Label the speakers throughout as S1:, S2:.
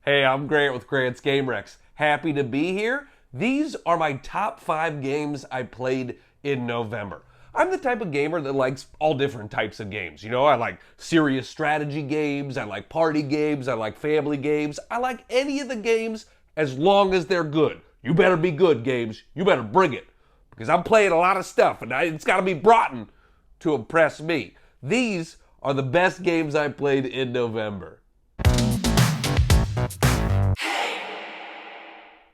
S1: Hey, I'm Grant with Grant's Game Rex. Happy to be here. These are my top 5 games I played in November. I'm the type of gamer that likes all different types of games. You know, I like serious strategy games, I like party games, I like family games. I like any of the games as long as they're good. You better be good, games. You better bring it. Because I'm playing a lot of stuff and it's got to be brought in to impress me. These are the best games I played in November.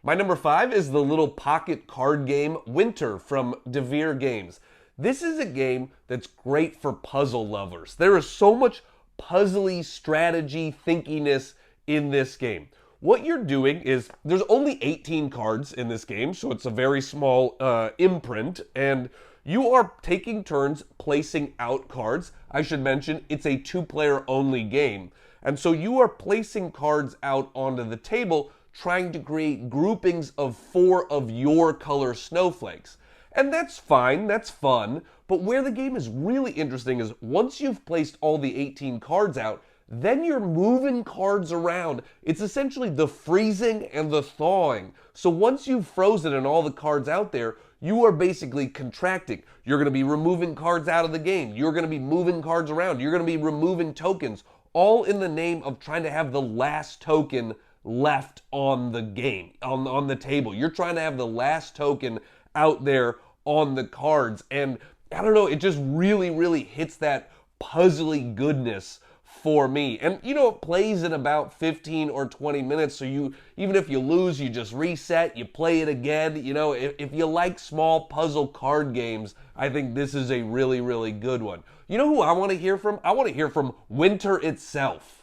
S1: My number 5 is the little pocket card game Winter from Devere Games. This is a game that's great for puzzle lovers. There is so much puzzly strategy thinkiness in this game. What you're doing is, there's only 18 cards in this game, so it's a very small imprint, and you are taking turns placing out cards. I should mention, it's a 2-player only game. And so you are placing cards out onto the table, trying to create groupings of 4 of your color snowflakes. And that's fine, that's fun, but where the game is really interesting is once you've placed all the 18 cards out, then you're moving cards around. It's essentially the freezing and the thawing. So once you've frozen and all the cards out there, you are basically contracting. You're going to be removing cards out of the game. You're going to be moving cards around. You're going to be removing tokens, all in the name of trying to have the last token left on the game, on the table. You're trying to have the last token out there on the cards. And I don't know, it just really hits that puzzly goodness for me. And you know, it plays in about 15 or 20 minutes, so you, even if you lose, you just reset, you play it again. You know, if you like small puzzle card games, I think this is a really good one. You know who I want to hear from? I want to hear from Winter itself.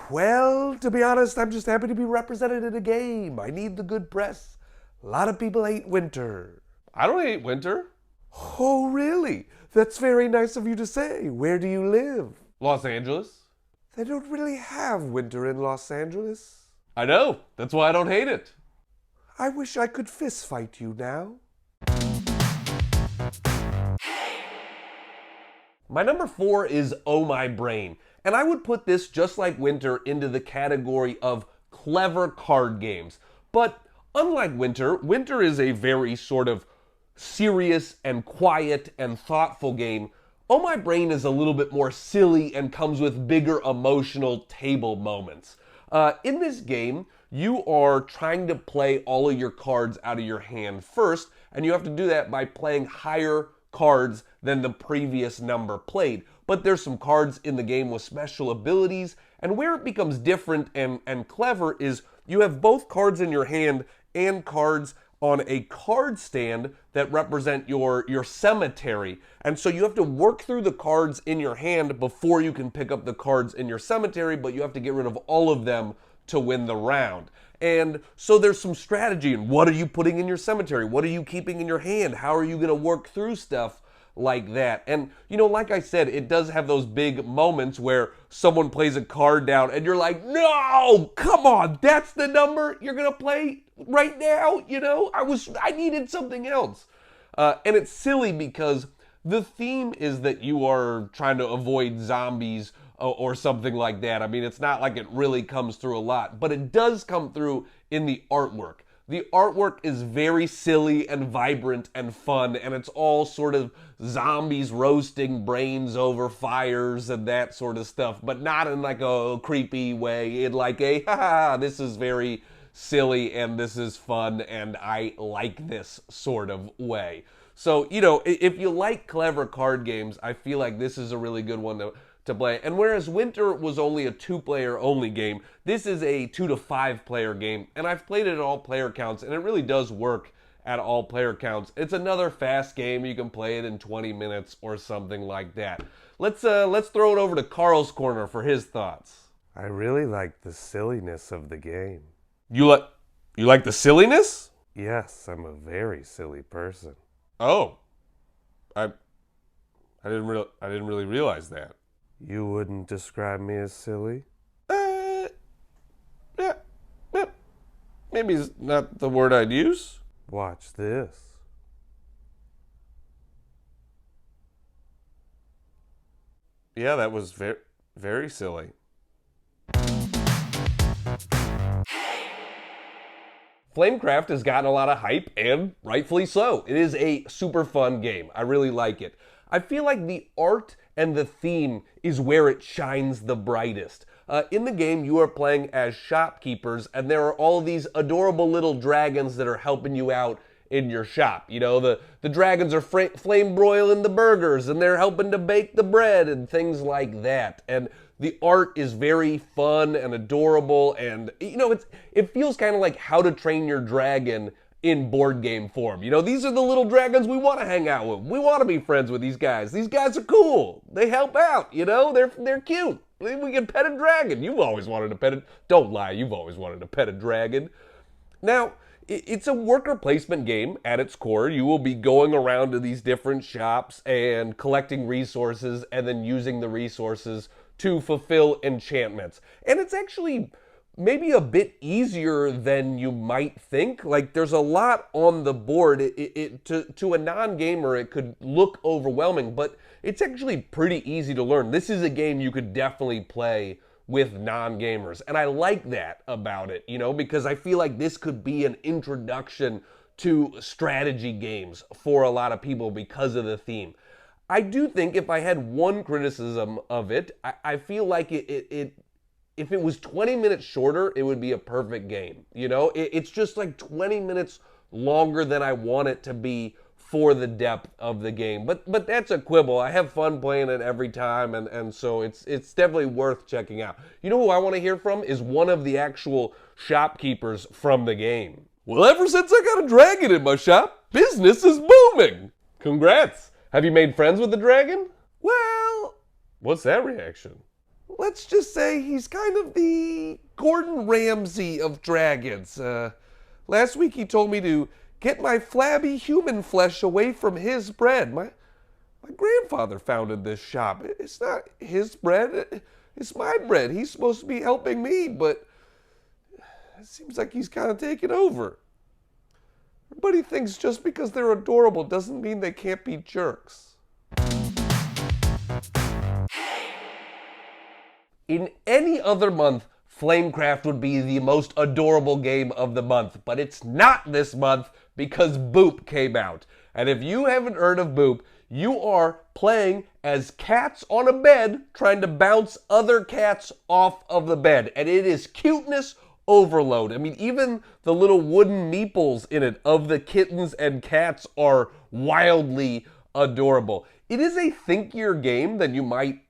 S2: Well, to be honest, I'm just happy to be represented in a game. I need the good press. A lot of people hate Winter.
S1: I don't hate Winter.
S2: Oh, really? That's very nice of you to say. Where do you live?
S1: Los Angeles.
S2: They don't really have winter in Los Angeles.
S1: I know. That's why I don't hate it.
S2: I wish I could fist fight you now.
S1: My number 4 is Oh My Brain. And I would put this, just like Winter, into the category of clever card games. But unlike Winter, Winter is a very sort of serious and quiet and thoughtful game. Oh My Brain is a little bit more silly and comes with bigger emotional table moments. In this game, you are trying to play all of your cards out of your hand first, and you have to do that by playing higher cards than the previous number played. But there's some cards in the game with special abilities, and where it becomes different and clever is you have both cards in your hand and cards on a card stand that represent your cemetery. And so you have to work through the cards in your hand before you can pick up the cards in your cemetery, but you have to get rid of all of them to win the round. And so there's some strategy in what are you putting in your cemetery? What are you keeping in your hand? How are you going to work through stuff like that? And you know, like I said, it does have those big moments where someone plays a card down and you're like, no, come on, that's the number you're gonna play right now. You know, I needed something else. And it's silly because the theme is that you are trying to avoid zombies or something like that. I mean, it's not like it really comes through a lot, but it does come through in the artwork. The artwork is very silly and vibrant and fun, and it's all sort of zombies roasting brains over fires and that sort of stuff, but not in like a creepy way, in like a, haha, this is very silly and this is fun and I like this sort of way. So, you know, if you like clever card games, I feel like this is a really good one to play. And whereas Winter was only a 2-player only game, this is a 2 to 5 player game, and I've played it at all player counts, and it really does work at all player counts. It's another fast game. You can play it in 20 minutes or something like that. Let's throw it over to Carl's corner for his thoughts.
S2: I really like the silliness of the game.
S1: You like the silliness?
S2: Yes, I'm a very silly person.
S1: Oh, I didn't really realize that.
S2: You wouldn't describe me as silly?
S1: Yeah, maybe it's not the word I'd use.
S2: Watch this.
S1: Yeah, that was very silly. Flamecraft has gotten a lot of hype, and rightfully so. It is a super fun game. I really like it. I feel like the art and the theme is where it shines the brightest. In the game, you are playing as shopkeepers, and there are all these adorable little dragons that are helping you out in your shop. You know, the dragons are flame broiling the burgers, and they're helping to bake the bread and things like that. And the art is very fun and adorable, and you know, it feels kind of like How to Train Your Dragon in board game form. You know, these are the little dragons we want to hang out with. We want to be friends with these guys. These guys are cool. They help out, you know? They're cute. We can pet a dragon. You've always wanted to pet it. Don't lie, you've always wanted to pet a dragon. Now, it's a worker placement game at its core. You will be going around to these different shops and collecting resources and then using the resources to fulfill enchantments. And it's actually maybe a bit easier than you might think. Like, there's a lot on the board. To a non-gamer, it could look overwhelming, but it's actually pretty easy to learn. This is a game you could definitely play with non-gamers, and I like that about it, you know, because I feel like this could be an introduction to strategy games for a lot of people because of the theme. I do think if I had one criticism of it, I feel like if it was 20 minutes shorter, it would be a perfect game. You know, it's just like 20 minutes longer than I want it to be for the depth of the game. But that's a quibble. I have fun playing it every time, and so it's definitely worth checking out. You know who I want to hear from is one of the actual shopkeepers from the game. Well, ever since I got a dragon in my shop, business is booming. Congrats. Have you made friends with the dragon?
S2: Well,
S1: What's that reaction?
S2: let's just say he's kind of the Gordon Ramsay of dragons. Last week he told me to get my flabby human flesh away from his bread. My grandfather founded this shop. It's not his bread, it's my bread. He's supposed to be helping me, but it seems like he's kind of taken over. Everybody thinks just because they're adorable doesn't mean they can't be jerks.
S1: In any other month, Flamecraft would be the most adorable game of the month, but it's not this month because Boop came out. And if you haven't heard of Boop, you are playing as cats on a bed trying to bounce other cats off of the bed. And it is cuteness overload. I mean, even the little wooden meeples in it of the kittens and cats are wildly adorable. It is a thinkier game than you might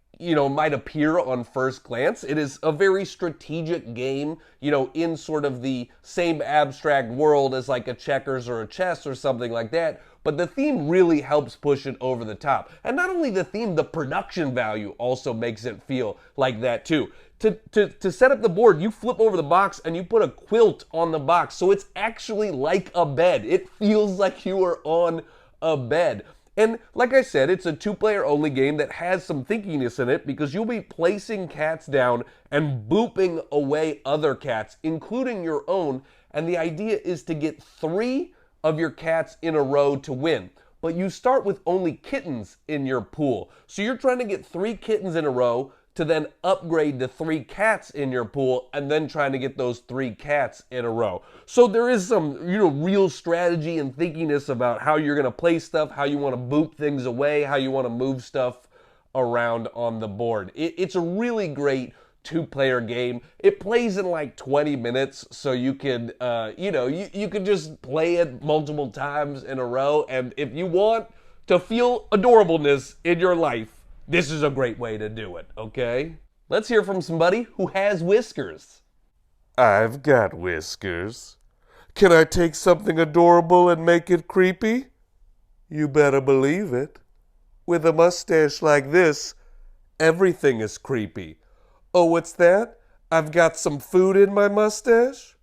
S1: appear on first glance. It is a very strategic game, you know, in sort of the same abstract world as like a checkers or a chess or something like that. But the theme really helps push it over the top. And not only the theme, the production value also makes it feel like that too. To set up the board, you flip over the box and you put a quilt on the box. So it's actually like a bed. It feels like you are on a bed. And like I said, it's a two-player only game that has some thinkiness in it because you'll be placing cats down and booping away other cats, including your own. And the idea is to get 3 of your cats in a row to win. But you start with only kittens in your pool. So you're trying to get 3 kittens in a row to then upgrade to 3 cats in your pool and then trying to get those 3 cats in a row. So there is some, you know, real strategy and thinkiness about how you're going to play stuff, how you want to boop things away, how you want to move stuff around on the board. It's a really great 2-player game. It plays in like 20 minutes, so you can, you can just play it multiple times in a row. And if you want to feel adorableness in your life, this is a great way to do it, okay? Let's hear from somebody who has whiskers.
S2: I've got whiskers. Can I take something adorable and make it creepy? You better believe it. With a mustache like this, everything is creepy. Oh, what's that? I've got some food in my mustache?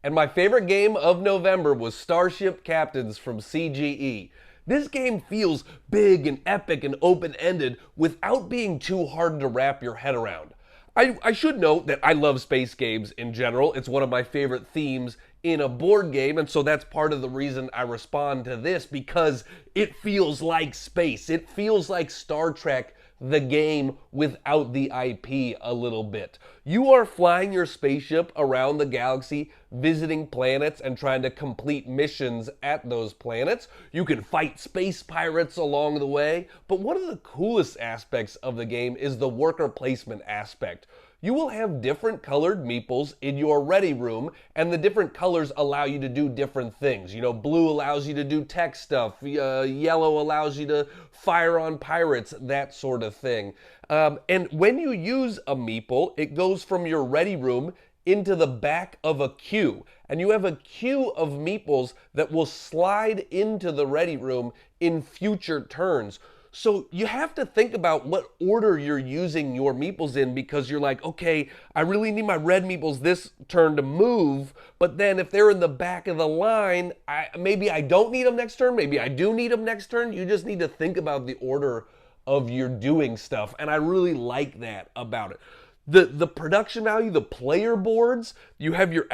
S1: And my favorite game of November was Starship Captains from CGE. This game feels big and epic and open-ended without being too hard to wrap your head around. I should note that I love space games in general. It's one of my favorite themes in a board game, and so that's part of the reason I respond to this, because it feels like space. It feels like Star Trek the game without the IP a little bit. You are flying your spaceship around the galaxy, visiting planets and trying to complete missions at those planets. You can fight space pirates along the way, but one of the coolest aspects of the game is the worker placement aspect. You will have different colored meeples in your ready room, and the different colors allow you to do different things. You know, blue allows you to do tech stuff, yellow allows you to fire on pirates, that sort of thing. And when you use a meeple, it goes from your ready room into the back of a queue. And you have a queue of meeples that will slide into the ready room in future turns. So you have to think about what order you're using your meeples in, because you're like, okay, I really need my red meeples this turn to move, but then if they're in the back of the line, maybe I don't need them next turn, maybe I do need them next turn. You just need to think about the order of your doing stuff, and I really like that about it. The production value, the player boards, you have your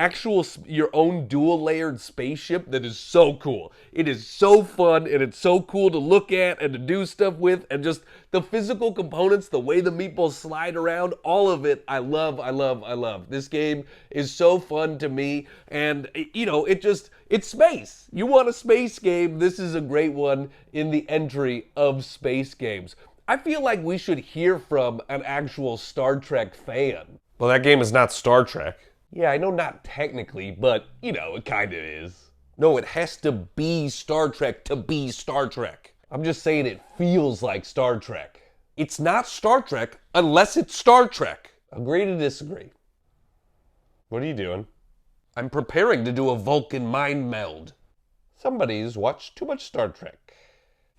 S1: own dual layered spaceship that is so cool. It is so fun, and it's so cool to look at and to do stuff with, and just the physical components, the way the meeples slide around, all of it, I love, I love, I love. This game is so fun to me, and you know, it's space. You want a space game, this is a great one in the entry of space games. I feel like we should hear from an actual Star Trek fan.
S2: Well, that game is not Star Trek.
S1: Yeah, I know not technically, but, you know, it kind of is. No, it has to be Star Trek to be Star Trek. I'm just saying it feels like Star Trek. It's not Star Trek unless it's Star Trek. Agree to disagree.
S2: What are you doing?
S1: I'm preparing to do a Vulcan mind meld.
S2: Somebody's watched too much Star Trek.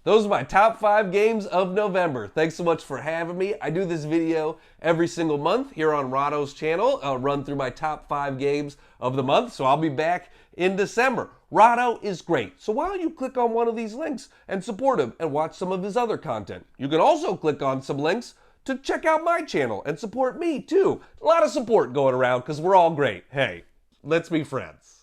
S1: Those are my top 5 games of November. Thanks so much for having me. I do this video every single month here on Rahdo's channel. I'll run through my top 5 games of the month, so I'll be back in December. Rahdo is great, so why don't you click on one of these links and support him and watch some of his other content. You can also click on some links to check out my channel and support me too. A lot of support going around because we're all great. Hey, let's be friends.